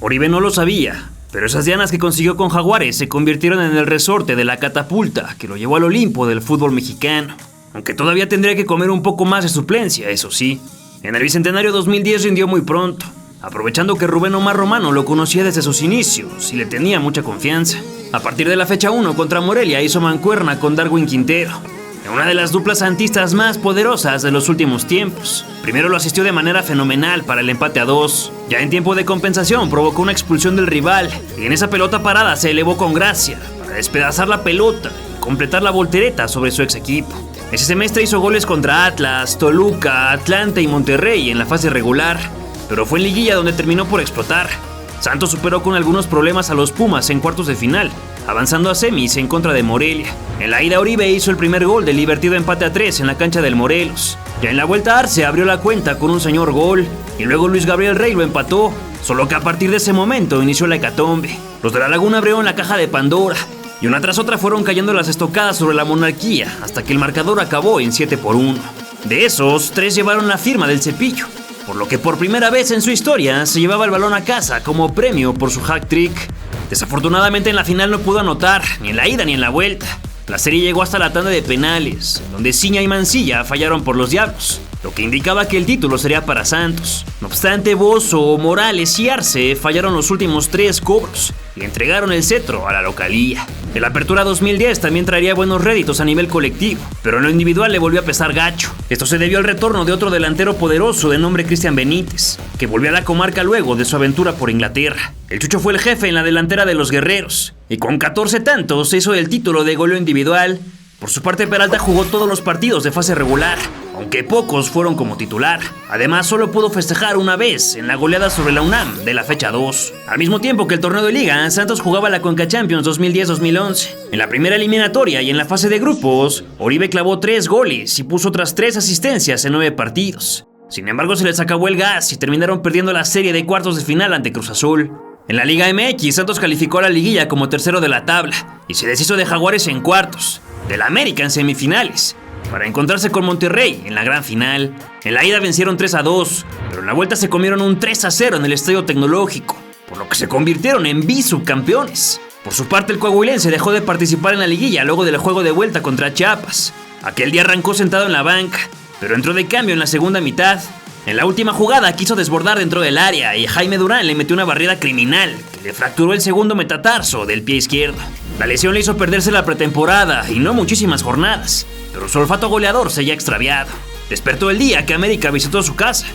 Oribe no lo sabía, pero esas dianas que consiguió con Jaguares se convirtieron en el resorte de la catapulta que lo llevó al Olimpo del fútbol mexicano. Aunque todavía tendría que comer un poco más de suplencia, eso sí. En el Bicentenario 2010 rindió muy pronto, aprovechando que Rubén Omar Romano lo conocía desde sus inicios y le tenía mucha confianza. A partir de la fecha 1 contra Morelia hizo mancuerna con Darwin Quintero, una de las duplas santistas más poderosas de los últimos tiempos. Primero lo asistió de manera fenomenal para el empate a 2. Ya en tiempo de compensación provocó una expulsión del rival y en esa pelota parada se elevó con gracia para despedazar la pelota y completar la voltereta sobre su ex equipo. Ese semestre hizo goles contra Atlas, Toluca, Atlante y Monterrey en la fase regular, pero fue en liguilla donde terminó por explotar. Santos superó con algunos problemas a los Pumas en cuartos de final, avanzando a semis en contra de Morelia. En la ida Oribe hizo el primer gol del divertido empate a 3 en la cancha del Morelos. Ya en la vuelta Arce abrió la cuenta con un señor gol y luego Luis Gabriel Rey lo empató, solo que a partir de ese momento inició la hecatombe. Los de la Laguna abrieron la caja de Pandora y una tras otra fueron cayendo las estocadas sobre la monarquía hasta que el marcador acabó en 7-1. De esos, 3 llevaron la firma del Cepillo, por lo que por primera vez en su historia se llevaba el balón a casa como premio por su hat-trick. Desafortunadamente en la final no pudo anotar, ni en la ida ni en la vuelta. La serie llegó hasta la tanda de penales, donde Ciña y Mancilla fallaron por los Diablos, lo que indicaba que el título sería para Santos. No obstante, Bozo, Morales y Arce fallaron los últimos 3 cobros y entregaron el cetro a la localía. El Apertura 2010 también traería buenos réditos a nivel colectivo, pero en lo individual le volvió a pesar gacho. Esto se debió al retorno de otro delantero poderoso de nombre Cristian Benítez, que volvió a la comarca luego de su aventura por Inglaterra. El Chucho fue el jefe en la delantera de los guerreros, y con 14 tantos se hizo el título de goleo individual. Por su parte, Peralta jugó todos los partidos de fase regular, aunque pocos fueron como titular. Además, solo pudo festejar una vez en la goleada sobre la UNAM de la fecha 2. Al mismo tiempo que el torneo de Liga, Santos jugaba la Conca Champions 2010-2011. En la primera eliminatoria y en la fase de grupos, Oribe clavó 3 goles y puso otras 3 asistencias en 9 partidos. Sin embargo, se les acabó el gas y terminaron perdiendo la serie de cuartos de final ante Cruz Azul. En la Liga MX, Santos calificó a la liguilla como tercero de la tabla y se deshizo de Jaguares en cuartos, del América en semifinales, para encontrarse con Monterrey en la gran final. En la ida vencieron 3-2, pero en la vuelta se comieron un 3-0 en el Estadio Tecnológico, por lo que se convirtieron en bisubcampeones. Por su parte, el coahuilense dejó de participar en la liguilla luego del juego de vuelta contra Chiapas. Aquel día arrancó sentado en la banca, pero entró de cambio en la segunda mitad. En la última jugada quiso desbordar dentro del área y Jaime Durán le metió una barrida criminal que le fracturó el segundo metatarso del pie izquierdo. La lesión le hizo perderse la pretemporada y no muchísimas jornadas, pero su olfato goleador se había extraviado. Despertó el día que América visitó su casa.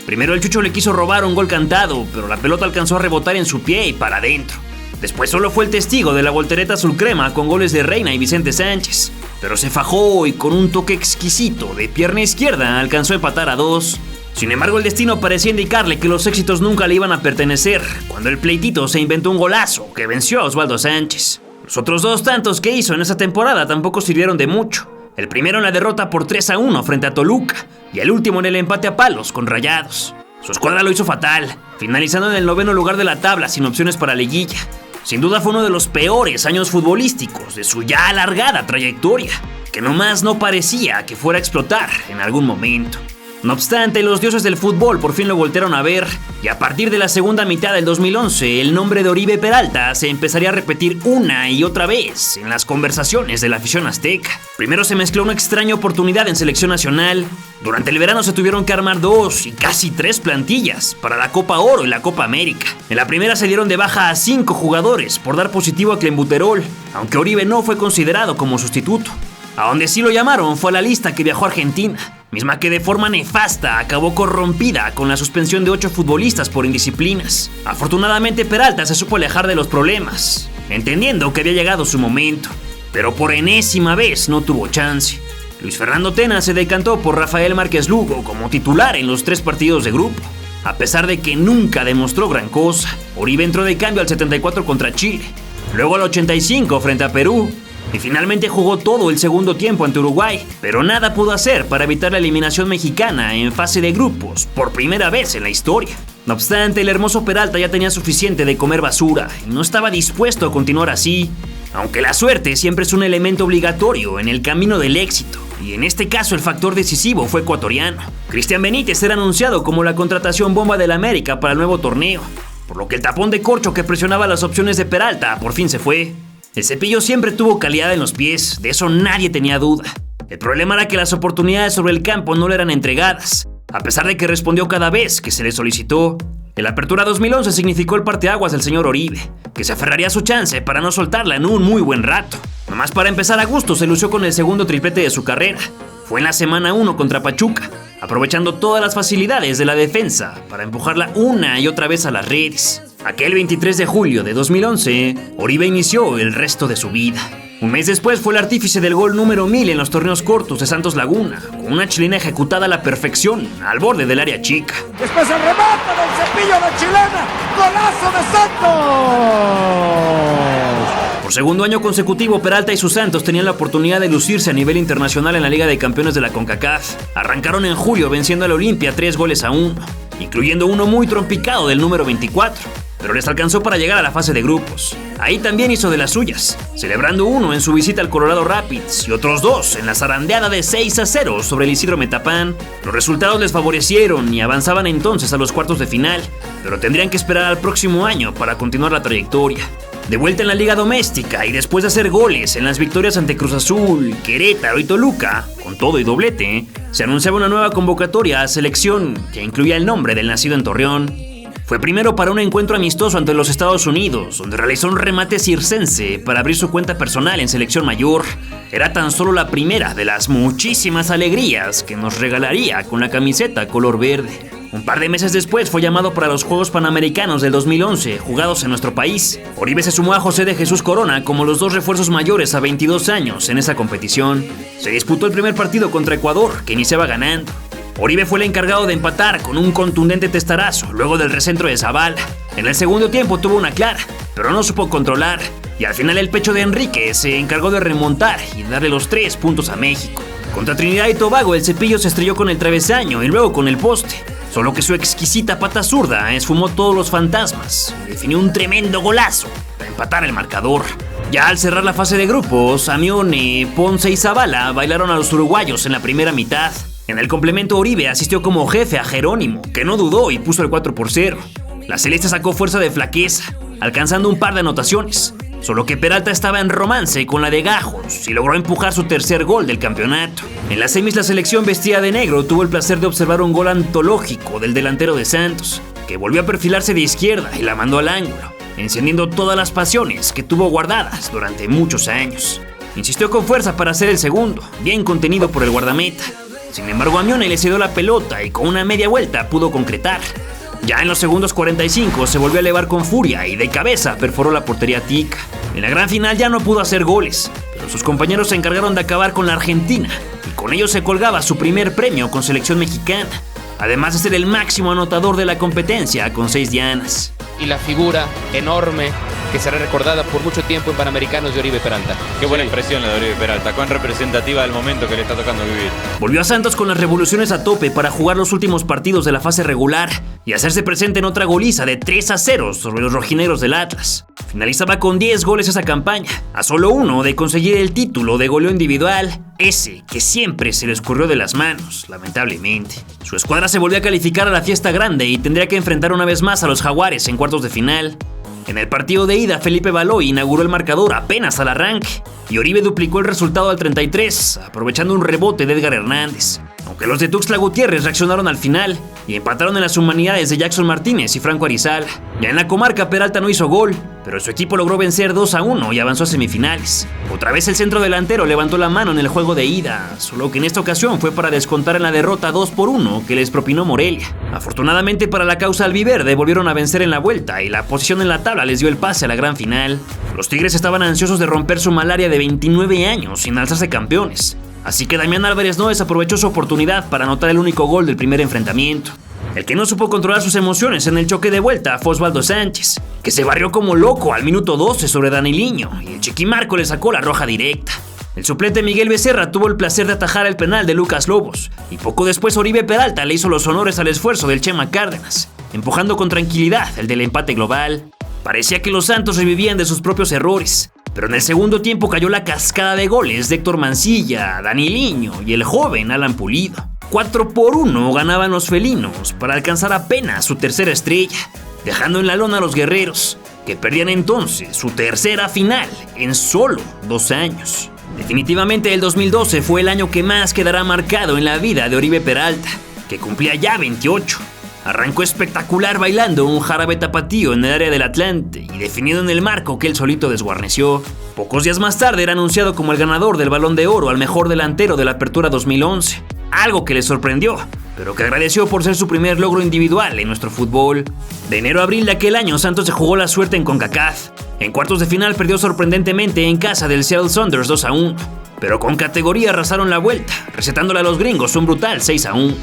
Primero el Chucho le quiso robar un gol cantado, pero la pelota alcanzó a rebotar en su pie y para adentro. Después solo fue el testigo de la voltereta azul crema con goles de Reina y Vicente Sánchez, pero se fajó y con un toque exquisito de pierna izquierda alcanzó a empatar a 2. Sin embargo, el destino parecía indicarle que los éxitos nunca le iban a pertenecer, cuando el pleitito se inventó un golazo que venció a Osvaldo Sánchez. Los otros 2 tantos que hizo en esa temporada tampoco sirvieron de mucho. El primero en la derrota por 3-1 frente a Toluca y el último en el empate a palos con Rayados. Su escuadra lo hizo fatal, finalizando en el 9º lugar de la tabla sin opciones para liguilla. Sin duda fue uno de los peores años futbolísticos de su ya alargada trayectoria, que nomás no parecía que fuera a explotar en algún momento. No obstante, los dioses del fútbol por fin lo voltearon a ver, y a partir de la segunda mitad del 2011, el nombre de Oribe Peralta se empezaría a repetir una y otra vez en las conversaciones de la afición azteca. Primero se mezcló una extraña oportunidad en selección nacional. Durante el verano se tuvieron que armar 2 y casi 3 plantillas para la Copa Oro y la Copa América. En la primera se dieron de baja a 5 jugadores por dar positivo a clenbuterol, aunque Oribe no fue considerado como sustituto. A donde sí lo llamaron fue a la lista que viajó a Argentina, misma que de forma nefasta acabó corrompida con la suspensión de 8 futbolistas por indisciplinas. Afortunadamente Peralta se supo alejar de los problemas, entendiendo que había llegado su momento, pero por enésima vez no tuvo chance. Luis Fernando Tena se decantó por Rafael Márquez Lugo como titular en los 3 partidos de grupo. A pesar de que nunca demostró gran cosa, Oribe entró de cambio al 74 contra Chile, luego al 85 frente a Perú, y finalmente jugó todo el segundo tiempo ante Uruguay, pero nada pudo hacer para evitar la eliminación mexicana en fase de grupos por primera vez en la historia. No obstante, el hermoso Peralta ya tenía suficiente de comer basura y no estaba dispuesto a continuar así, aunque la suerte siempre es un elemento obligatorio en el camino del éxito, y en este caso el factor decisivo fue ecuatoriano. Cristian Benítez era anunciado como la contratación bomba del América para el nuevo torneo, por lo que el tapón de corcho que presionaba las opciones de Peralta por fin se fue. El Cepillo siempre tuvo calidad en los pies, de eso nadie tenía duda. El problema era que las oportunidades sobre el campo no le eran entregadas, a pesar de que respondió cada vez que se le solicitó. El Apertura 2011 significó el parteaguas del señor Oribe, que se aferraría a su chance para no soltarla en un muy buen rato. Nomás para empezar a gusto se lució con el segundo triplete de su carrera. Fue en la semana 1 contra Pachuca, aprovechando todas las facilidades de la defensa para empujarla una y otra vez a las redes. Aquel 23 de julio de 2011, Oribe inició el resto de su vida. Un mes después fue el artífice del gol número 1000 en los torneos cortos de Santos Laguna, con una chilena ejecutada a la perfección, al borde del área chica. Después el remate del Cepillo de chilena, ¡golazo de Santos! Por segundo año consecutivo, Peralta y sus Santos tenían la oportunidad de lucirse a nivel internacional en la Liga de Campeones de la CONCACAF. Arrancaron en julio venciendo al Olimpia 3-1, incluyendo uno muy trompicado del número 24. Pero les alcanzó para llegar a la fase de grupos. Ahí también hizo de las suyas, celebrando uno en su visita al Colorado Rapids y otros dos en la zarandeada de 6-0 sobre el Isidro Metapán. Los resultados les favorecieron y avanzaban entonces a los cuartos de final, pero tendrían que esperar al próximo año para continuar la trayectoria. De vuelta en la liga doméstica y después de hacer goles en las victorias ante Cruz Azul, Querétaro y Toluca, con todo y doblete, se anunciaba una nueva convocatoria a selección que incluía el nombre del nacido en Torreón. Fue primero para un encuentro amistoso ante los Estados Unidos, donde realizó un remate circense para abrir su cuenta personal en selección mayor. Era tan solo la primera de las muchísimas alegrías que nos regalaría con la camiseta color verde. Un par de meses después fue llamado para los Juegos Panamericanos del 2011, jugados en nuestro país. Oribe se sumó a José de Jesús Corona como los dos refuerzos mayores a 22 años en esa competición. Se disputó el primer partido contra Ecuador, que iniciaba ganando. Oribe fue el encargado de empatar con un contundente testarazo luego del recentro de Zavala. En el segundo tiempo tuvo una clara, pero no supo controlar, y al final el pecho de Enrique se encargó de remontar y darle los 3 puntos a México. Contra Trinidad y Tobago el Cepillo se estrelló con el travesaño y luego con el poste, solo que su exquisita pata zurda esfumó todos los fantasmas y definió un tremendo golazo para empatar el marcador. Ya al cerrar la fase de grupos, Amione, Ponce y Zavala bailaron a los uruguayos en la primera mitad. En el complemento Oribe asistió como jefe a Jerónimo, que no dudó y puso el 4-0. La Celeste sacó fuerza de flaqueza, alcanzando un par de anotaciones, solo que Peralta estaba en romance con la de Gajos y logró empujar su tercer gol del campeonato. En las semis la selección vestida de negro tuvo el placer de observar un gol antológico del delantero de Santos, que volvió a perfilarse de izquierda y la mandó al ángulo, encendiendo todas las pasiones que tuvo guardadas durante muchos años. Insistió con fuerza para hacer el segundo, bien contenido por el guardameta. Sin embargo, Amione le cedió la pelota y con una media vuelta pudo concretar. Ya en los segundos 45 se volvió a elevar con furia y de cabeza perforó la portería tica. En la gran final ya no pudo hacer goles, pero sus compañeros se encargaron de acabar con la Argentina y con ello se colgaba su primer premio con selección mexicana, además de ser el máximo anotador de la competencia con 6 dianas. Y la figura enorme que será recordada por mucho tiempo en Panamericanos de Oribe Peralta. Qué buena impresión la de Oribe Peralta, cuán representativa del momento que le está tocando vivir. Volvió a Santos con las revoluciones a tope para jugar los últimos partidos de la fase regular y hacerse presente en otra goliza de 3-0 sobre los rojinegros del Atlas. Finalizaba con 10 goles esa campaña, a solo uno de conseguir el título de goleo individual, ese que siempre se le escurrió de las manos, lamentablemente. Su escuadra se volvió a calificar a la fiesta grande y tendría que enfrentar una vez más a los Jaguares en cuartos de final. En el partido de ida, Felipe Baloy inauguró el marcador apenas al arranque y Oribe duplicó el resultado al 33, aprovechando un rebote de Edgar Hernández. Aunque los de Tuxtla Gutiérrez reaccionaron al final y empataron en las humanidades de Jackson Martínez y Franco Arizal. Ya en la comarca Peralta no hizo gol, pero su equipo logró vencer 2-1 y avanzó a semifinales. Otra vez el centro delantero levantó la mano en el juego de ida, solo que en esta ocasión fue para descontar en la derrota 2-1 que les propinó Morelia. Afortunadamente para la causa albiverde volvieron a vencer en la vuelta y la posición en la tabla les dio el pase a la gran final. Los Tigres estaban ansiosos de romper su malaria de 29 años sin alzarse campeones. Así que Damián Álvarez no desaprovechó su oportunidad para anotar el único gol del primer enfrentamiento. El que no supo controlar sus emociones en el choque de vuelta fue Osvaldo Sánchez, que se barrió como loco al minuto 12 sobre Daniliño y el Chiquimarco le sacó la roja directa. El suplente Miguel Becerra tuvo el placer de atajar el penal de Lucas Lobos y poco después Oribe Peralta le hizo los honores al esfuerzo del Chema Cárdenas, empujando con tranquilidad el del empate global. Parecía que los Santos revivían de sus propios errores, pero en el segundo tiempo cayó la cascada de goles de Héctor Mancilla, Daniliño y el joven Alan Pulido. 4-1 ganaban los felinos para alcanzar apenas su tercera estrella. dejando en la lona a los guerreros, que perdían entonces su tercera final en solo 2 años. Definitivamente el 2012 fue el año que más quedará marcado en la vida de Oribe Peralta, que cumplía ya 28. Arrancó espectacular bailando un jarabe tapatío en el área del Atlante y definido en el marco que él solito desguarneció. Pocos días más tarde era anunciado como el ganador del Balón de Oro al mejor delantero de la Apertura 2011, algo que le sorprendió, pero que agradeció por ser su primer logro individual en nuestro fútbol. De enero a abril de aquel año, Santos se jugó la suerte en CONCACAF. En cuartos de final perdió sorprendentemente en casa del Seattle Sounders 2-1, pero con categoría arrasaron la vuelta, recetándole a los gringos un brutal 6-1.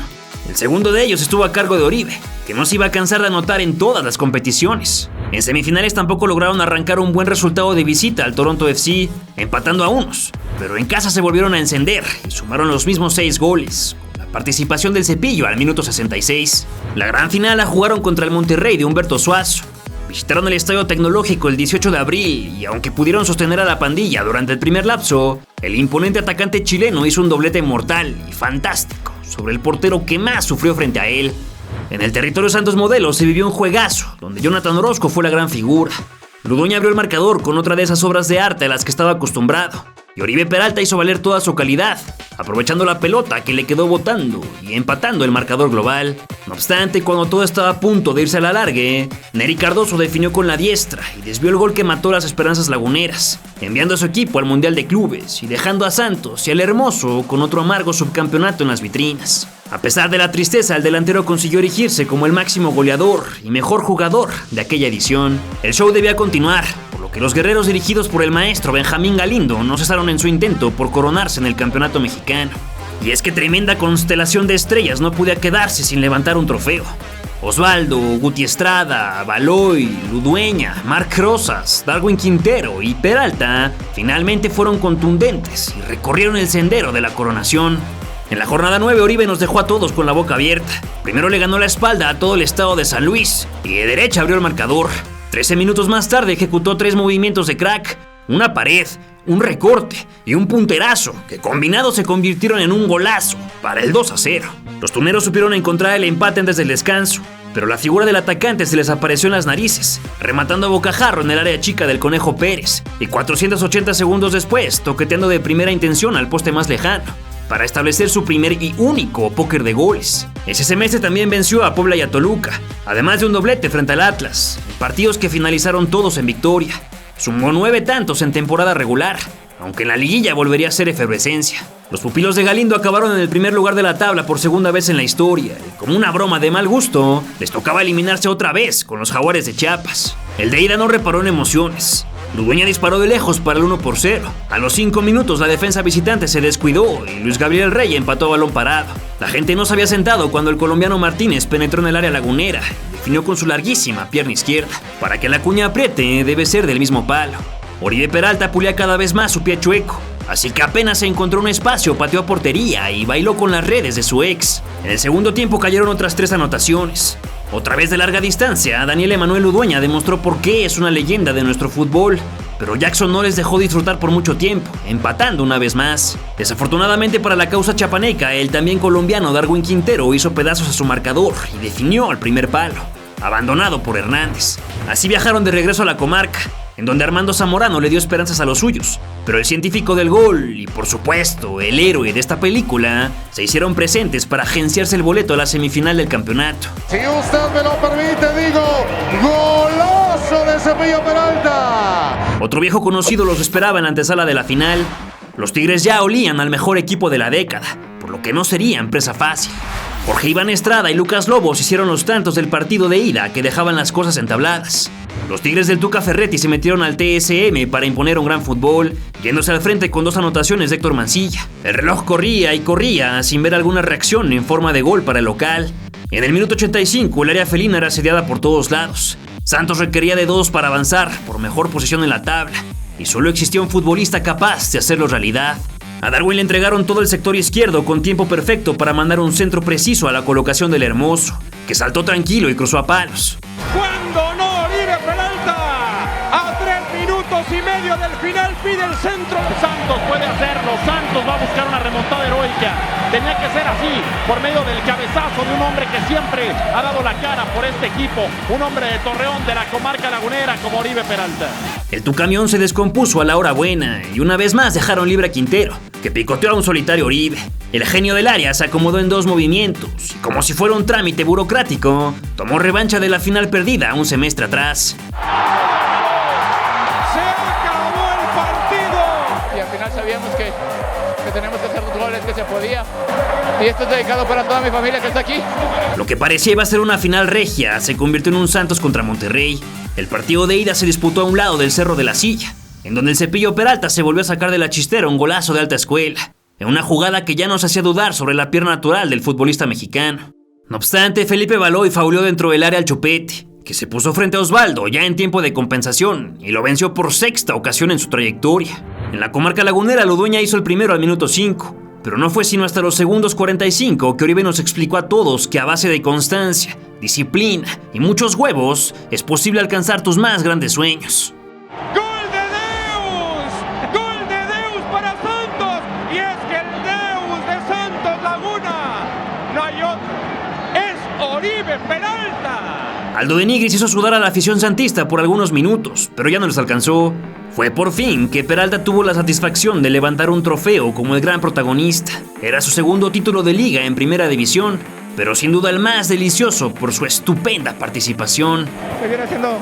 El segundo de ellos estuvo a cargo de Oribe, que no se iba a cansar de anotar en todas las competiciones. En semifinales tampoco lograron arrancar un buen resultado de visita al Toronto FC, empatando a unos, pero en casa se volvieron a encender y sumaron los mismos 6 goles, con la participación del Cepillo al minuto 66. La gran final la jugaron contra el Monterrey de Humberto Suazo. Visitaron el Estadio Tecnológico el 18 de abril y aunque pudieron sostener a la pandilla durante el primer lapso, el imponente atacante chileno hizo un doblete mortal y fantástico sobre el portero que más sufrió frente a él. En el territorio Santos Modelo se vivió un juegazo, donde Jonathan Orozco fue la gran figura. Ludueña abrió el marcador con otra de esas obras de arte a las que estaba acostumbrado, y Oribe Peralta hizo valer toda su calidad, aprovechando la pelota que le quedó botando y empatando el marcador global. No obstante, cuando todo estaba a punto de irse a la largue, Nery Cardoso definió con la diestra y desvió el gol que mató las esperanzas laguneras, enviando a su equipo al Mundial de Clubes y dejando a Santos y al Hermoso con otro amargo subcampeonato en las vitrinas. A pesar de la tristeza, el delantero consiguió erigirse como el máximo goleador y mejor jugador de aquella edición. El show debía continuar, por lo que los guerreros dirigidos por el maestro Benjamín Galindo no cesaron en su intento por coronarse en el campeonato mexicano. Y es que tremenda constelación de estrellas no podía quedarse sin levantar un trofeo. Osvaldo, Guti Estrada, Baloy, Ludueña, Marc Rosas, Darwin Quintero y Peralta finalmente fueron contundentes y recorrieron el sendero de la coronación. En la jornada 9, Oribe nos dejó a todos con la boca abierta. Primero le ganó la espalda a todo el estado de San Luis y de derecha abrió el marcador. 13 minutos más tarde ejecutó 3 movimientos de crack, una pared, un recorte y un punterazo que combinados se convirtieron en un golazo para el 2-0. Los tuneros supieron encontrar el empate antes del descanso, pero la figura del atacante se les apareció en las narices, rematando a bocajarro en el área chica del Conejo Pérez y 480 segundos después toqueteando de primera intención al poste más lejano, para establecer su primer y único póker de goles. Ese semestre también venció a Puebla y a Toluca, además de un doblete frente al Atlas, partidos que finalizaron todos en victoria. Sumó 9 tantos en temporada regular, aunque en la liguilla volvería a ser efervescencia. Los pupilos de Galindo acabaron en el primer lugar de la tabla por segunda vez en la historia, y como una broma de mal gusto, les tocaba eliminarse otra vez con los Jaguares de Chiapas. El de ida no reparó en emociones. Ludueña disparó de lejos para el 1-0. A los 5 minutos la defensa visitante se descuidó y Luis Gabriel Rey empató a balón parado. La gente no se había sentado cuando el colombiano Martínez penetró en el área lagunera y definió con su larguísima pierna izquierda. Para que la cuña apriete debe ser del mismo palo. Oribe Peralta pulía cada vez más su pie chueco, así que apenas se encontró un espacio pateó a portería y bailó con las redes de su ex. En el segundo tiempo cayeron otras 3 anotaciones. Otra vez de larga distancia, Daniel Emanuel Ludueña demostró por qué es una leyenda de nuestro fútbol, pero Jackson no les dejó disfrutar por mucho tiempo, empatando una vez más. Desafortunadamente para la causa chapaneca, el también colombiano Darwin Quintero hizo pedazos a su marcador y definió al primer palo, abandonado por Hernández. Así viajaron de regreso a la comarca, en donde Armando Zamorano le dio esperanzas a los suyos, pero el científico del gol y por supuesto el héroe de esta película se hicieron presentes para agenciarse el boleto a la semifinal del campeonato. Si usted me lo permite, digo, golazo de Cepillo Peralta. Otro viejo conocido los esperaba en la antesala de la final. Los Tigres ya olían al mejor equipo de la década, por lo que no serían presa fácil. Jorge Iván Estrada y Lucas Lobos hicieron los tantos del partido de ida que dejaban las cosas entabladas. Los Tigres del Tuca Ferretti se metieron al TSM para imponer un gran fútbol, yéndose al frente con 2 anotaciones de Héctor Mancilla. El reloj corría y corría sin ver alguna reacción en forma de gol para el local. En el minuto 85 el área felina era asediada por todos lados. Santos requería de 2 para avanzar por mejor posición en la tabla, y solo existía un futbolista capaz de hacerlo realidad. A Darwin le entregaron todo el sector izquierdo con tiempo perfecto para mandar un centro preciso a la colocación del Hermoso, que saltó tranquilo y cruzó a palos. Cuando no, Oribe Peralta, a 3 minutos minutos y medio del final pide el centro. Santos puede hacerlo, Santos va a buscar una remontada heroica. Tenía que ser así, por medio del cabezazo de un hombre que siempre ha dado la cara por este equipo, un hombre de Torreón, de la comarca lagunera, como Oribe Peralta. El Tucamión se descompuso a la hora buena y una vez más dejaron libre a Quintero, que picoteó a un solitario Oribe. El genio del área se acomodó en 2 movimientos y, como si fuera un trámite burocrático, tomó revancha de la final perdida un semestre atrás. ¡Se acabó el partido! Y al final sabíamos que tenemos que hacer los goles que se podía. Y esto es dedicado para toda mi familia que está aquí. Lo que parecía iba a ser una final regia se convirtió en un Santos contra Monterrey. El partido de ida se disputó a un lado del Cerro de la Silla, en donde el Cepillo Peralta se volvió a sacar de la chistera un golazo de alta escuela, en una jugada que ya nos hacía dudar sobre la pierna natural del futbolista mexicano. No obstante, Felipe Baloy fauleó dentro del área al Chupete, que se puso frente a Osvaldo ya en tiempo de compensación y lo venció por 6ª ocasión en su trayectoria. En la comarca lagunera, Ludueña hizo el primero al minuto 5, pero no fue sino hasta los segundos 45 que Oribe nos explicó a todos que a base de constancia, disciplina y muchos huevos es posible alcanzar tus más grandes sueños. ¡Gol de Deus! ¡Gol de Deus para Santos! Y es que el Deus de Santos Laguna no hay otro, es Oribe Peralta. Aldo de Nigris hizo sudar a la afición santista por algunos minutos, pero ya no les alcanzó. Fue por fin que Peralta tuvo la satisfacción de levantar un trofeo como el gran protagonista. Era su segundo título de liga en primera división, pero sin duda el más delicioso por su estupenda participación. Seguir haciendo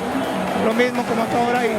lo mismo como hasta ahora y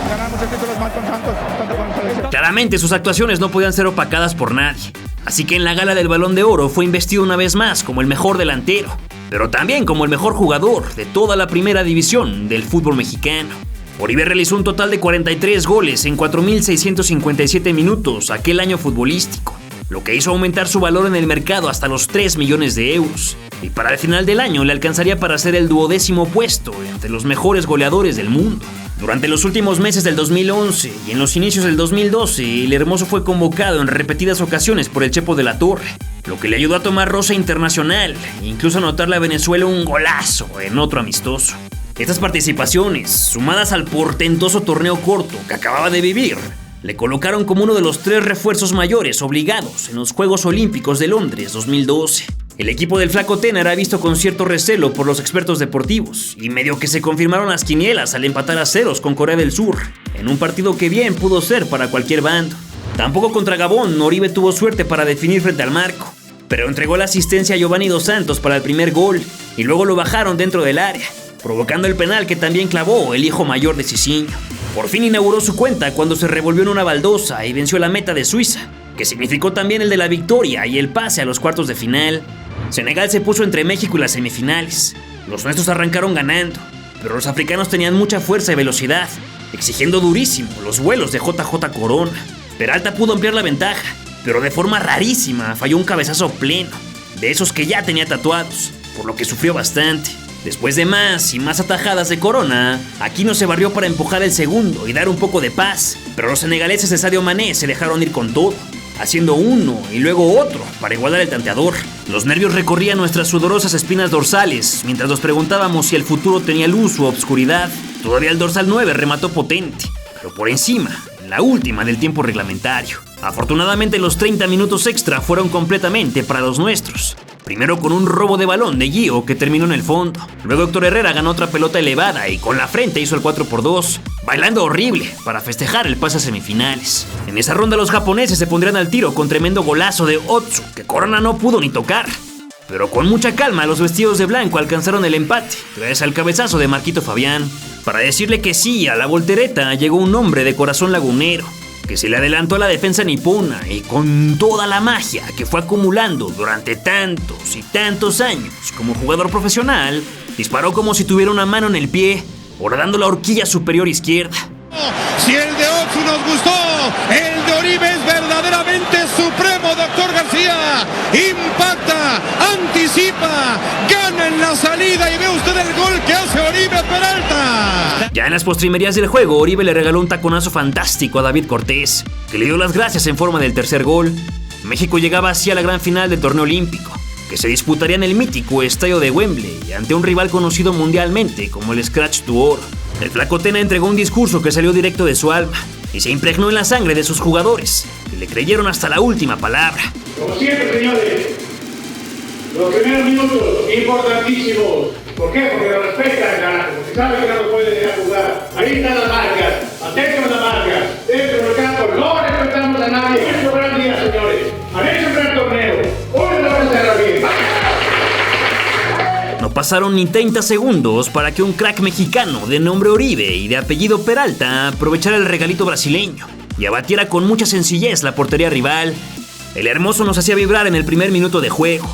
ganar muchos títulos más con Santos, tanto con la selección. Claramente sus actuaciones no podían ser opacadas por nadie, así que en la gala del Balón de Oro fue investido una vez más como el mejor delantero, pero también como el mejor jugador de toda la primera división del fútbol mexicano. Oribe realizó un total de 43 goles en 4.657 minutos aquel año futbolístico, lo que hizo aumentar su valor en el mercado hasta los 3 millones de euros, y para el final del año le alcanzaría para ser el 12º puesto entre los mejores goleadores del mundo. Durante los últimos meses del 2011 y en los inicios del 2012, el Hermoso fue convocado en repetidas ocasiones por el Chepo de la Torre, lo que le ayudó a tomar roce internacional e incluso anotarle a Venezuela un golazo en otro amistoso. Estas participaciones, sumadas al portentoso torneo corto que acababa de vivir, le colocaron como uno de los 3 refuerzos mayores obligados en los Juegos Olímpicos de Londres 2012. El equipo del Flaco Tena era visto con cierto recelo por los expertos deportivos y medio que se confirmaron las quinielas al empatar a ceros con Corea del Sur, en un partido que bien pudo ser para cualquier bando. Tampoco contra Gabón Oribe tuvo suerte para definir frente al marco, pero entregó la asistencia a Giovanni Dos Santos para el primer gol y luego lo bajaron dentro del área, provocando el penal que también clavó el hijo mayor de Cicinho. Por fin inauguró su cuenta cuando se revolvió en una baldosa y venció la meta de Suiza, que significó también el de la victoria y el pase a los cuartos de final. Senegal se puso entre México y las semifinales. Los nuestros arrancaron ganando, pero los africanos tenían mucha fuerza y velocidad, exigiendo durísimo los vuelos de JJ Corona. Peralta pudo ampliar la ventaja, pero de forma rarísima falló un cabezazo pleno, de esos que ya tenía tatuados, por lo que sufrió bastante. Después de más y más atajadas de Corona, Aquino se barrió para empujar el segundo y dar un poco de paz, pero los senegaleses de Sadio Mané se dejaron ir con todo, haciendo uno y luego otro para igualar el tanteador. Los nervios recorrían nuestras sudorosas espinas dorsales mientras nos preguntábamos si el futuro tenía luz u obscuridad. Todavía el dorsal 9 remató potente, pero por encima, la última del tiempo reglamentario. Afortunadamente los 30 minutos extra fueron completamente para los nuestros. Primero con un robo de balón de Gio que terminó en el fondo. Luego Héctor Herrera ganó otra pelota elevada y con la frente hizo el 4-2, bailando horrible para festejar el pase a semifinales. En esa ronda los japoneses se pondrían al tiro con tremendo golazo de Otsu que Corona no pudo ni tocar. Pero con mucha calma los vestidos de blanco alcanzaron el empate gracias al cabezazo de Marquito Fabián. Para decirle que sí a la voltereta llegó un hombre de corazón lagunero, que se le adelantó a la defensa nipona y con toda la magia que fue acumulando durante tantos y tantos años como jugador profesional, disparó como si tuviera una mano en el pie, horadando la horquilla superior izquierda. Si el de Otsu nos gustó, el de Oribe es verdaderamente supremo, doctor García. Impacta, anticipa, gana en la salida y ve usted el gol que hace Oribe Peralta. Ya en las postrimerías del juego, Oribe le regaló un taconazo fantástico a David Cortés, que le dio las gracias en forma del tercer gol. México llegaba así a la gran final del torneo olímpico, que se disputaría en el mítico estadio de Wembley ante un rival conocido mundialmente como el Scratch to Oro. El Flaco Tena entregó un discurso que salió directo de su alma y se impregnó en la sangre de sus jugadores, que le creyeron hasta la última palabra. Como siempre, señores, los primeros minutos importantísimos. ¿Por qué? Porque lo respetan, carajo, porque saben que no lo pueden dejar jugar. Ahí están las marcas, atentos a las marcas, dentro del campo, no respetamos a nadie. Es un gran día, señores. Han hecho un gran torneo. Hoy lo van a cerrar bien. No pasaron ni 30 segundos para que un crack mexicano de nombre Oribe y de apellido Peralta aprovechara el regalito brasileño y abatiera con mucha sencillez la portería rival. El hermoso nos hacía vibrar en el primer minuto de juego,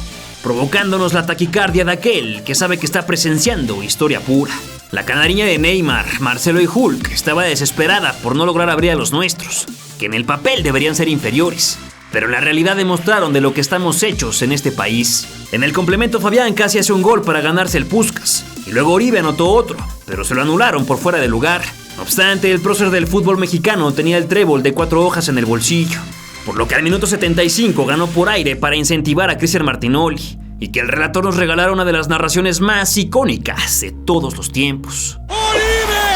provocándonos la taquicardia de aquel que sabe que está presenciando historia pura. La canariña de Neymar, Marcelo y Hulk estaba desesperada por no lograr abrir a los nuestros, que en el papel deberían ser inferiores, pero en la realidad demostraron de lo que estamos hechos en este país. En el complemento, Fabián casi hace un gol para ganarse el Puskás, y luego Oribe anotó otro, pero se lo anularon por fuera de lugar. No obstante, el prócer del fútbol mexicano tenía el trébol de 4 hojas en el bolsillo, por lo que al minuto 75 ganó por aire para incentivar a Cristian Martinoli, y que el relator nos regalara una de las narraciones más icónicas de todos los tiempos. ¡Oribe!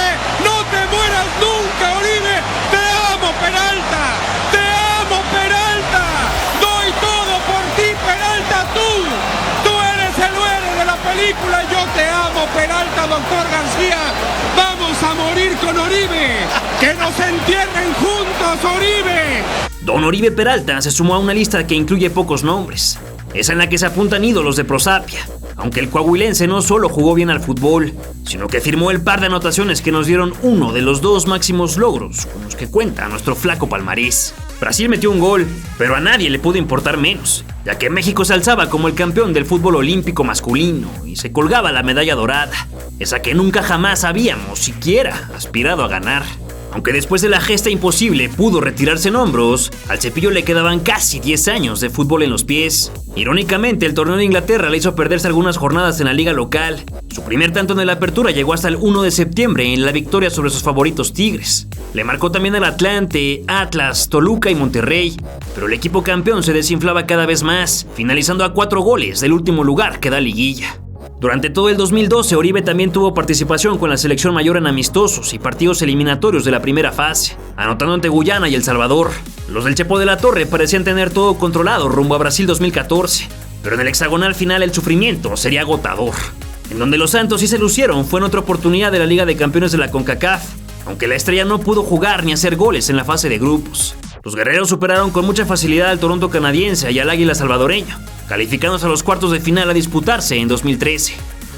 ¡No te mueras nunca, Oribe! ¡Te amo, Peralta! ¡Te amo, Peralta! ¡Doy todo por ti, Peralta, tú! ¡Tú eres el héroe de la película! ¡Yo te amo, Peralta, doctor García! ¡Vamos a morir con Oribe! ¡Que nos entierren juntos, Oribe! Don Oribe Peralta se sumó a una lista que incluye pocos nombres, esa en la que se apuntan ídolos de Prosapia, aunque el coahuilense no solo jugó bien al fútbol, sino que firmó el par de anotaciones que nos dieron uno de los 2 máximos logros con los que cuenta nuestro flaco palmarés. Brasil metió un gol, pero a nadie le pudo importar menos, ya que México se alzaba como el campeón del fútbol olímpico masculino y se colgaba la medalla dorada, esa que nunca jamás habíamos siquiera aspirado a ganar. Aunque después de la gesta imposible pudo retirarse en hombros, al Cepillo le quedaban casi 10 años de fútbol en los pies. Irónicamente, el torneo de Inglaterra le hizo perderse algunas jornadas en la liga local. Su primer tanto en la apertura llegó hasta el 1 de septiembre en la victoria sobre sus favoritos Tigres. Le marcó también al Atlante, Atlas, Toluca y Monterrey, pero el equipo campeón se desinflaba cada vez más, finalizando a 4 goles del último lugar que da liguilla. Durante todo el 2012, Oribe también tuvo participación con la selección mayor en amistosos y partidos eliminatorios de la primera fase, anotando ante Guyana y El Salvador. Los del Chepo de la Torre parecían tener todo controlado rumbo a Brasil 2014, pero en el hexagonal final el sufrimiento sería agotador. En donde los Santos sí se lucieron fue en otra oportunidad de la Liga de Campeones de la CONCACAF, aunque la estrella no pudo jugar ni hacer goles en la fase de grupos. Los guerreros superaron con mucha facilidad al Toronto canadiense y al Águila salvadoreño, calificándose a los cuartos de final a disputarse en 2013.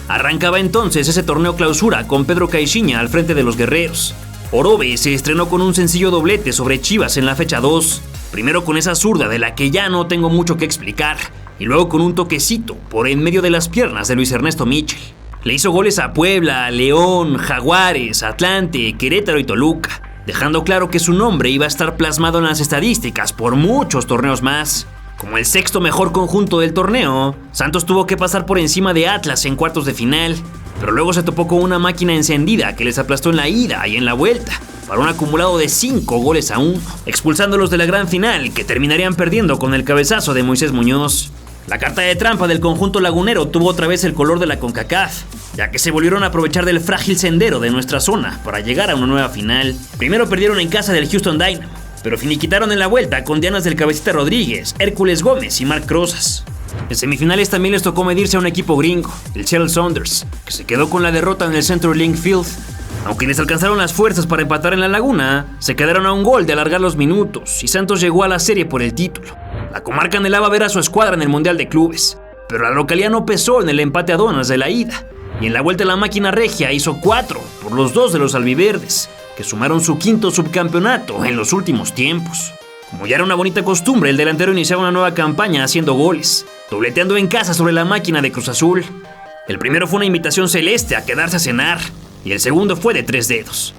Arrancaba entonces ese torneo clausura con Pedro Caixinha al frente de los guerreros. Orobe se estrenó con un sencillo doblete sobre Chivas en la fecha 2, primero con esa zurda de la que ya no tengo mucho que explicar, y luego con un toquecito por en medio de las piernas de Luis Ernesto Mitchell. Le hizo goles a Puebla, León, Jaguares, Atlante, Querétaro y Toluca, dejando claro que su nombre iba a estar plasmado en las estadísticas por muchos torneos más. Como el 6º mejor conjunto del torneo, Santos tuvo que pasar por encima de Atlas en cuartos de final, pero luego se topó con una máquina encendida que les aplastó en la ida y en la vuelta, para un acumulado de 5-1, expulsándolos de la gran final que terminarían perdiendo con el cabezazo de Moisés Muñoz. La carta de trampa del conjunto lagunero tuvo otra vez el color de la CONCACAF, ya que se volvieron a aprovechar del frágil sendero de nuestra zona para llegar a una nueva final. Primero perdieron en casa del Houston Dynamo, pero finiquitaron en la vuelta con dianas del Cabecita Rodríguez, Hércules Gómez y Marc Rosas. En semifinales también les tocó medirse a un equipo gringo, el Seattle Sounders, que se quedó con la derrota en el CenturyLink Field. Aunque les alcanzaron las fuerzas para empatar en la Laguna, se quedaron a un gol de alargar los minutos y Santos llegó a la serie por el título. La comarca anhelaba ver a su escuadra en el Mundial de Clubes, pero la localía no pesó en el empate a donas de la ida, y en la vuelta la máquina regia hizo 4 por los 2 de los albiverdes, que sumaron su 5º subcampeonato en los últimos tiempos. Como ya era una bonita costumbre, el delantero iniciaba una nueva campaña haciendo goles, dobleteando en casa sobre la máquina de Cruz Azul. El primero fue una invitación celeste a quedarse a cenar, y el segundo fue de 3 dedos.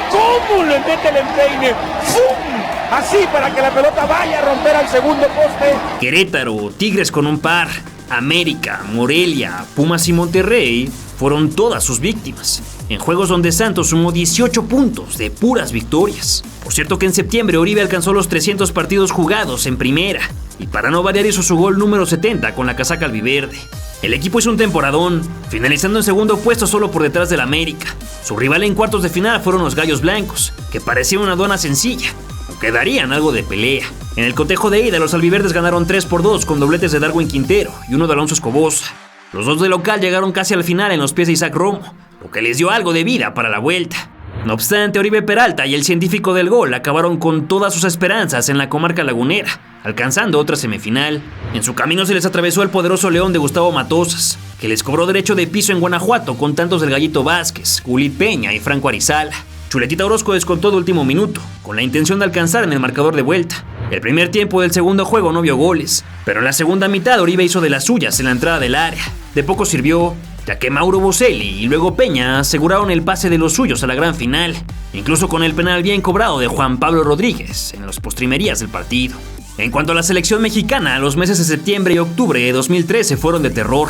¿Cómo le mete el empeine? ¡Fum! Así para que la pelota vaya a romper al segundo poste. Querétaro, Tigres con un par, América, Morelia, Pumas y Monterrey fueron todas sus víctimas, en juegos donde Santos sumó 18 puntos de puras victorias. Por cierto que en septiembre Oribe alcanzó los 300 partidos jugados en primera, y para no variar hizo su gol número 70 con la casaca albiverde. El equipo hizo un temporadón, finalizando en segundo puesto solo por detrás del América. Su rival en cuartos de final fueron los Gallos Blancos, que parecía una aduana sencilla, aunque darían algo de pelea. En el cotejo de ida, los albiverdes ganaron 3-2 con dobletes de Darwin Quintero y uno de Alonso Escobosa. Los dos de local llegaron casi al final en los pies de Isaac Romo, lo que les dio algo de vida para la vuelta. No obstante, Oribe Peralta y el científico del gol acabaron con todas sus esperanzas en la comarca lagunera, alcanzando otra semifinal. En su camino se les atravesó el poderoso León de Gustavo Matosas, que les cobró derecho de piso en Guanajuato con tantos del Gallito Vázquez, Gulit Peña y Franco Arizala. Chuletita Orozco descontó de último minuto, con la intención de alcanzar en el marcador de vuelta. El primer tiempo del segundo juego no vio goles, pero en la segunda mitad Oribe hizo de las suyas en la entrada del área. De poco sirvió, ya que Mauro Boselli y luego Peña aseguraron el pase de los suyos a la gran final, incluso con el penal bien cobrado de Juan Pablo Rodríguez en las postrimerías del partido. En cuanto a la selección mexicana, los meses de septiembre y octubre de 2013 fueron de terror.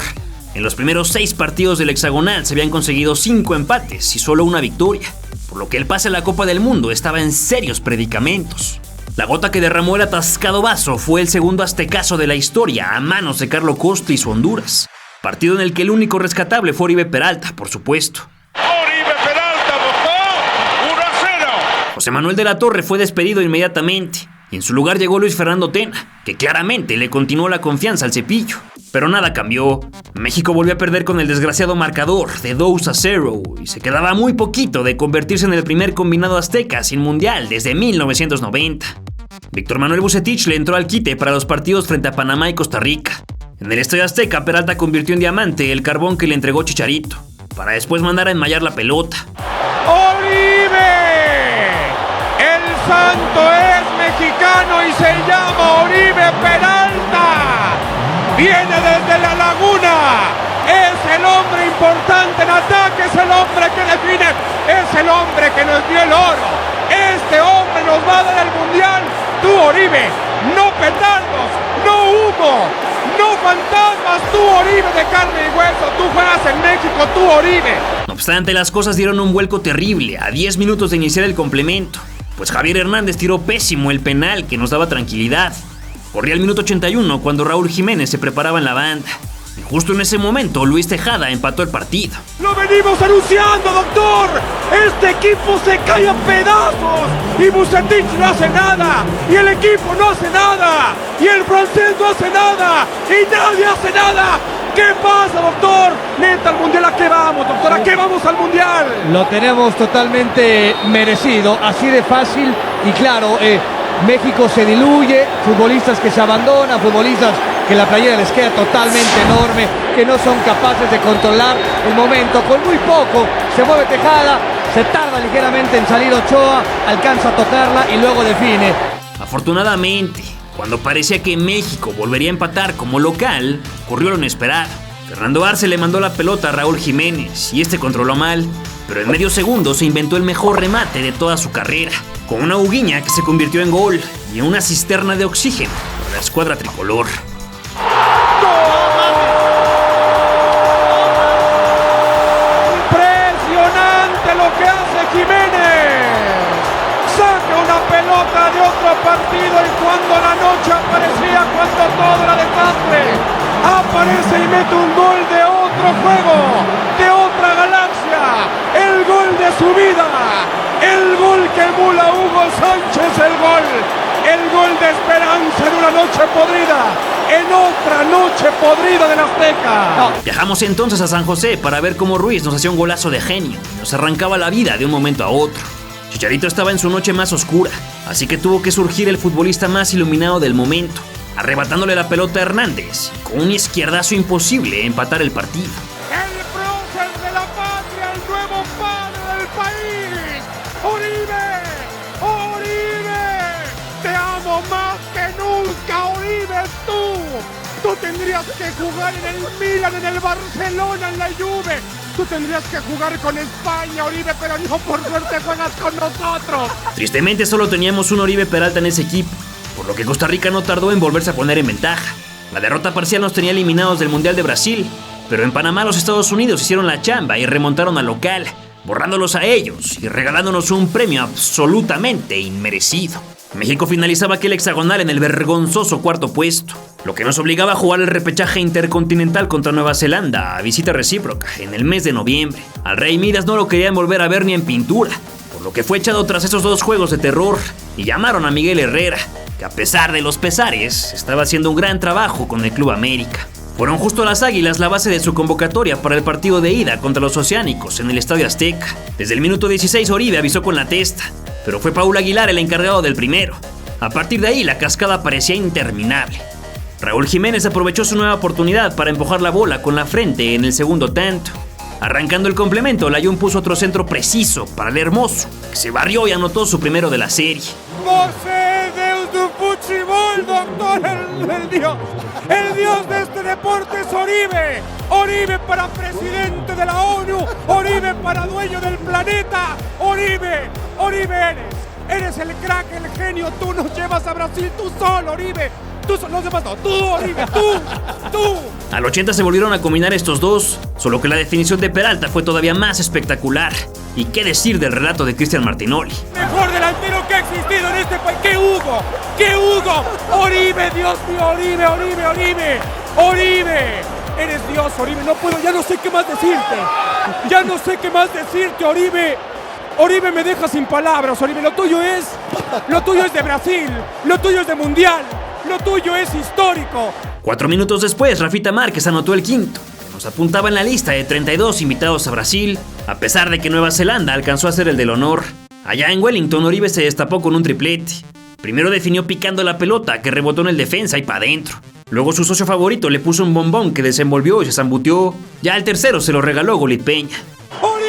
En los primeros 6 partidos del hexagonal se habían conseguido 5 empates y solo una victoria, por lo que el pase a la Copa del Mundo estaba en serios predicamentos. La gota que derramó el atascado vaso fue el segundo aztecazo de la historia a manos de Carlo Costa y su Honduras, partido en el que el único rescatable fue Oribe Peralta, por supuesto. Oribe Peralta votó 1-0. José Manuel de la Torre fue despedido inmediatamente, y en su lugar llegó Luis Fernando Tena, que claramente le continuó la confianza al cepillo. Pero nada cambió. México volvió a perder con el desgraciado marcador de 2-0 y se quedaba muy poquito de convertirse en el primer combinado azteca sin mundial desde 1990. Víctor Manuel Vucetich le entró al quite para los partidos frente a Panamá y Costa Rica. En el Estadio Azteca, Peralta convirtió en diamante el carbón que le entregó Chicharito, para después mandar a enmayar la pelota. ¡Oribe! El santo es mexicano y se llama Oribe Peralta. Viene desde la laguna. Es el hombre importante en ataque, es el hombre que define, es el hombre que nos dio el oro. Este hombre nos va a dar el mundial. Tú, Oribe, no petardos, no humo, no fantasmas, tú, Oribe de carne y hueso, tú juegas en México, tú, Oribe. No obstante, las cosas dieron un vuelco terrible a 10 minutos de iniciar el complemento, pues Javier Hernández tiró pésimo el penal que nos daba tranquilidad. Corría el minuto 81 cuando Raúl Jiménez se preparaba en la banda. Y justo en ese momento, Luis Tejada empató el partido. ¡Lo venimos anunciando, doctor! ¡Este equipo se cae a pedazos! Y Vucetich no hace nada, y el equipo no hace nada, y el francés no hace nada, y nadie hace nada. ¿Qué pasa, doctor? Neta, al mundial, ¿a qué vamos, doctor? ¿A qué vamos al mundial? Lo tenemos totalmente merecido, así de fácil y claro. México se diluye, futbolistas que se abandonan, futbolistas que la playera les queda totalmente enorme, que no son capaces de controlar el momento. Con muy poco se mueve Tejada, se tarda ligeramente en salir Ochoa, alcanza a tocarla y luego define. Afortunadamente, cuando parecía que México volvería a empatar como local, ocurrió lo inesperado. Fernando Arce le mandó la pelota a Raúl Jiménez y este controló mal, pero en medio segundo se inventó el mejor remate de toda su carrera, con una huguiña que se convirtió en gol y en una cisterna de oxígeno para la escuadra tricolor. ¡Impresionante lo que hace Jiménez! Saca una pelota de otro partido y cuando la noche aparecía, cuando todo era desastre, aparece y mete un gol de otro juego, de otra galaxia, el gol de su vida, el gol que emula Hugo Sánchez, el gol de esperanza en una noche podrida, en otra noche podrida del Azteca. Viajamos entonces a San José para ver cómo Ruiz nos hacía un golazo de genio y nos arrancaba la vida de un momento a otro. Chicharito estaba en su noche más oscura, así que tuvo que surgir el futbolista más iluminado del momento, arrebatándole la pelota a Hernández y con un izquierdazo imposible empatar el partido. El prócer de la patria, el nuevo padre del país, Oribe, Oribe, te amo más que nunca, Oribe, tú tendrías que jugar en el Milan, en el Barcelona, en la Juve, tú tendrías que jugar con España, Oribe, pero no, por suerte juegas con nosotros. Tristemente solo teníamos un Oribe Peralta en ese equipo, por lo que Costa Rica no tardó en volverse a poner en ventaja. La derrota parcial nos tenía eliminados del Mundial de Brasil, pero en Panamá los Estados Unidos hicieron la chamba y remontaron al local, borrándolos a ellos y regalándonos un premio absolutamente inmerecido. México finalizaba aquel hexagonal en el vergonzoso cuarto puesto. lo que nos obligaba a jugar el repechaje intercontinental contra Nueva Zelanda a visita recíproca en el mes de noviembre. Al Rey Midas no lo querían volver a ver ni en pintura, por lo que fue echado tras esos 2 juegos de terror y llamaron a Miguel Herrera, que a pesar de los pesares estaba haciendo un gran trabajo con el Club América. Fueron justo las Águilas la base de su convocatoria para el partido de ida contra los Oceánicos en el Estadio Azteca. Desde el minuto 16 Oribe avisó con la testa, pero fue Paul Aguilar el encargado del primero. A partir de ahí la cascada parecía interminable. Raúl Jiménez aprovechó su nueva oportunidad para empujar la bola con la frente en el segundo tanto. Arrancando el complemento, Layún puso otro centro preciso para el Hermoso, que se barrió y anotó su primero de la serie. Deus do futebol, doctor, el dios de este deporte es Oribe. Oribe para presidente de la ONU, Oribe para dueño del planeta. Oribe eres el crack, el genio, tú nos llevas a Brasil, tú solo, Oribe. Tú, los demás no, tú, Oribe, tú. Al 80 se volvieron a combinar estos dos, solo que la definición de Peralta fue todavía más espectacular. Y qué decir del relato de Cristian Martinoli. Mejor delantero que ha existido en este país. ¡Qué Hugo! Oribe, Dios mío, Oribe. Eres Dios, Oribe, no puedo, ya no sé qué más decirte, Oribe. Oribe, me deja sin palabras, Oribe. Lo tuyo es de Brasil, lo tuyo es de Mundial. Lo tuyo es histórico. 4 minutos después, Rafita Márquez anotó el quinto, que nos apuntaba en la lista de 32 invitados a Brasil, a pesar de que Nueva Zelanda alcanzó a ser el del honor. Allá en Wellington, Oribe se destapó con un triplete. Primero definió picando la pelota, que rebotó en el defensa y para adentro. Luego su socio favorito le puso un bombón que desenvolvió y se zambuteó. Ya el tercero se lo regaló Golit Peña. ¡Oribe!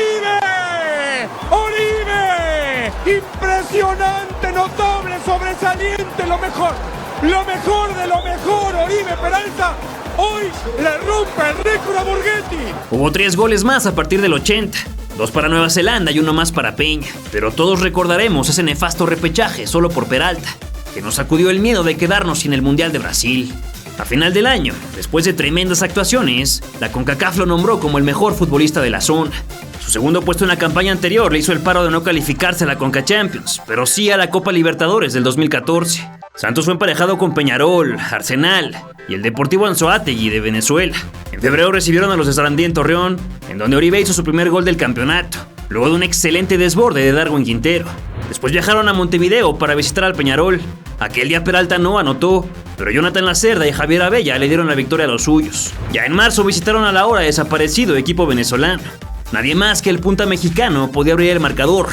Impresionante, notable, sobresaliente, lo mejor de lo mejor, Oribe Peralta. Hoy le rompe el récord a Borghetti. Hubo 3 goles más a partir del 80. 2 para Nueva Zelanda y 1 más para Peña. Pero todos recordaremos ese nefasto repechaje solo por Peralta, que nos sacudió el miedo de quedarnos sin el Mundial de Brasil. A final del año, después de tremendas actuaciones, la CONCACAF lo nombró como el mejor futbolista de la zona. Su segundo puesto en la campaña anterior le hizo el paro de no calificarse a la Conca Champions, pero sí a la Copa Libertadores del 2014. Santos fue emparejado con Peñarol, Arsenal y el Deportivo Anzoátegui de Venezuela. En febrero recibieron a los de Sarandí en Torreón, en donde Oribe hizo su primer gol del campeonato, luego de un excelente desborde de Darwin Quintero. Después viajaron a Montevideo para visitar al Peñarol. Aquel día Peralta no anotó, pero Jonathan Lacerda y Javier Abella le dieron la victoria a los suyos. Ya en marzo visitaron al ahora desaparecido equipo venezolano. Nadie más que el punta mexicano podía abrir el marcador,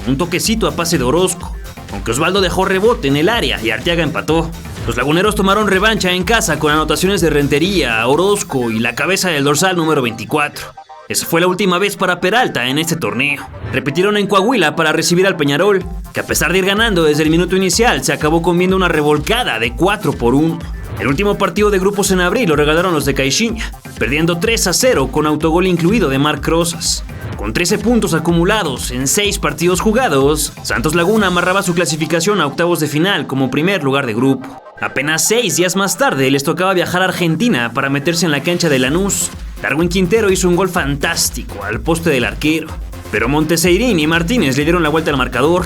un toquecito a pase de Orozco, aunque Osvaldo dejó rebote en el área y Arteaga empató. Los laguneros tomaron revancha en casa con anotaciones de Rentería, Orozco y la cabeza del dorsal número 24. Esa fue la última vez para Peralta en este torneo. Repitieron en Coahuila para recibir al Peñarol, que a pesar de ir ganando desde el minuto inicial, se acabó comiendo una revolcada de 4-1. El último partido de grupos en abril lo regalaron los de Caixinha, perdiendo 3-0 con autogol incluido de Marc Rosas. Con 13 puntos acumulados en 6 partidos jugados, Santos Laguna amarraba su clasificación a octavos de final como primer lugar de grupo. Apenas 6 días más tarde les tocaba viajar a Argentina para meterse en la cancha de Lanús. Darwin Quintero hizo un gol fantástico al poste del arquero, pero Monteseirín y Martínez le dieron la vuelta al marcador.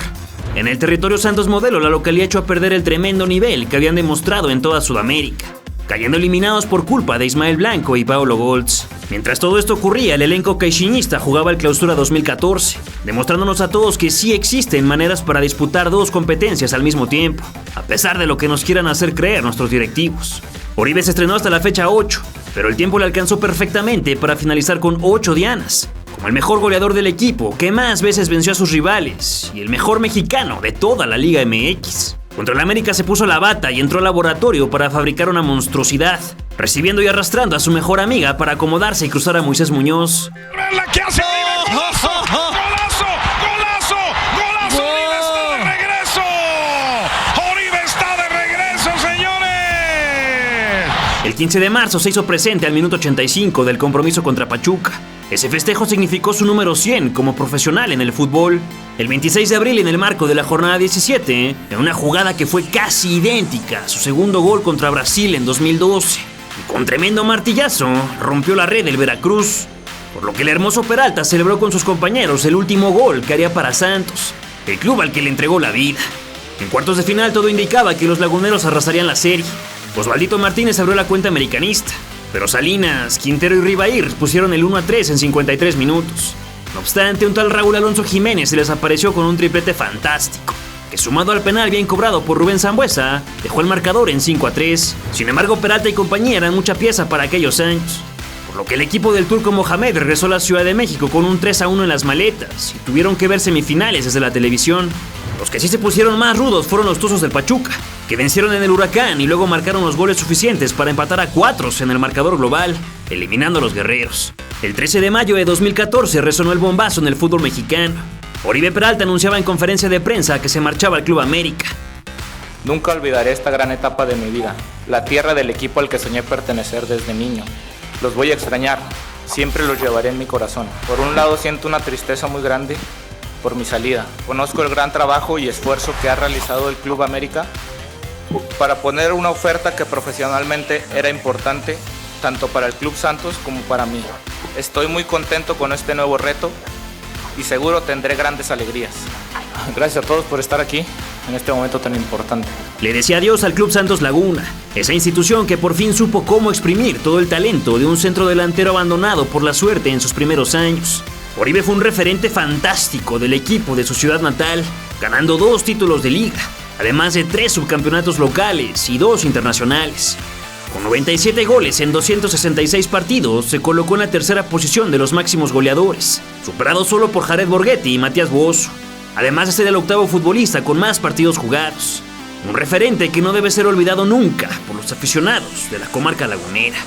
En el territorio Santos Modelo, la localía echó a perder el tremendo nivel que habían demostrado en toda Sudamérica, cayendo eliminados por culpa de Ismael Blanco y Paulo Goltz. Mientras todo esto ocurría, el elenco caixinista jugaba el Clausura 2014, demostrándonos a todos que sí existen maneras para disputar 2 competencias al mismo tiempo, a pesar de lo que nos quieran hacer creer nuestros directivos. Oribe se estrenó hasta la fecha 8, pero el tiempo le alcanzó perfectamente para finalizar con 8 dianas, como el mejor goleador del equipo, que más veces venció a sus rivales, y el mejor mexicano de toda la Liga MX. Contra el América se puso la bata y entró al laboratorio para fabricar una monstruosidad, recibiendo y arrastrando a su mejor amiga para acomodarse y cruzar a Moisés Muñoz. ¡La que hace Oribe! ¡Golazo! ¡Golazo! ¡Golazo! ¡Golazo! ¡Oribe está de regreso! ¡Oribe está de regreso, señores! El 15 de marzo se hizo presente al minuto 85 del compromiso contra Pachuca. Ese festejo significó su número 100 como profesional en el fútbol. El 26 de abril, en el marco de la jornada 17, en una jugada que fue casi idéntica a su segundo gol contra Brasil en 2012, y con tremendo martillazo rompió la red del Veracruz, por lo que el hermoso Peralta celebró con sus compañeros el último gol que haría para Santos, el club al que le entregó la vida. En cuartos de final todo indicaba que los laguneros arrasarían la serie, Osvaldito Martínez abrió la cuenta americanista, pero Salinas, Quintero y Ribair pusieron el 1-3 en 53 minutos. No obstante, un tal Raúl Alonso Jiménez se les apareció con un triplete fantástico, que sumado al penal bien cobrado por Rubén Sambueza, dejó el marcador en 5-3. Sin embargo, Peralta y compañía eran mucha pieza para aquellos años, por lo que el equipo del turco Mohamed regresó a la Ciudad de México con un 3-1 en las maletas y tuvieron que ver semifinales desde la televisión. Los que sí se pusieron más rudos fueron los Tuzos del Pachuca, que vencieron en el Huracán y luego marcaron los goles suficientes para empatar a 4 en el marcador global, eliminando a los guerreros. El 13 de mayo de 2014 resonó el bombazo en el fútbol mexicano. Oribe Peralta anunciaba en conferencia de prensa que se marchaba al Club América. Nunca olvidaré esta gran etapa de mi vida, la tierra del equipo al que soñé pertenecer desde niño. Los voy a extrañar, siempre los llevaré en mi corazón. Por un lado siento una tristeza muy grande por mi salida. Conozco el gran trabajo y esfuerzo que ha realizado el Club América para poner una oferta que profesionalmente era importante tanto para el Club Santos como para mí. Estoy muy contento con este nuevo reto y seguro tendré grandes alegrías. Gracias a todos por estar aquí en este momento tan importante. Le decía adiós al Club Santos Laguna, esa institución que por fin supo cómo exprimir todo el talento de un centro delantero abandonado por la suerte en sus primeros años. Oribe fue un referente fantástico del equipo de su ciudad natal, ganando 2 títulos de liga, además de 3 subcampeonatos locales y 2 internacionales. Con 97 goles en 266 partidos, se colocó en la tercera posición de los máximos goleadores, superado solo por Jared Borghetti y Matías Buoso, además de ser el 8º futbolista con más partidos jugados. Un referente que no debe ser olvidado nunca por los aficionados de la comarca lagunera.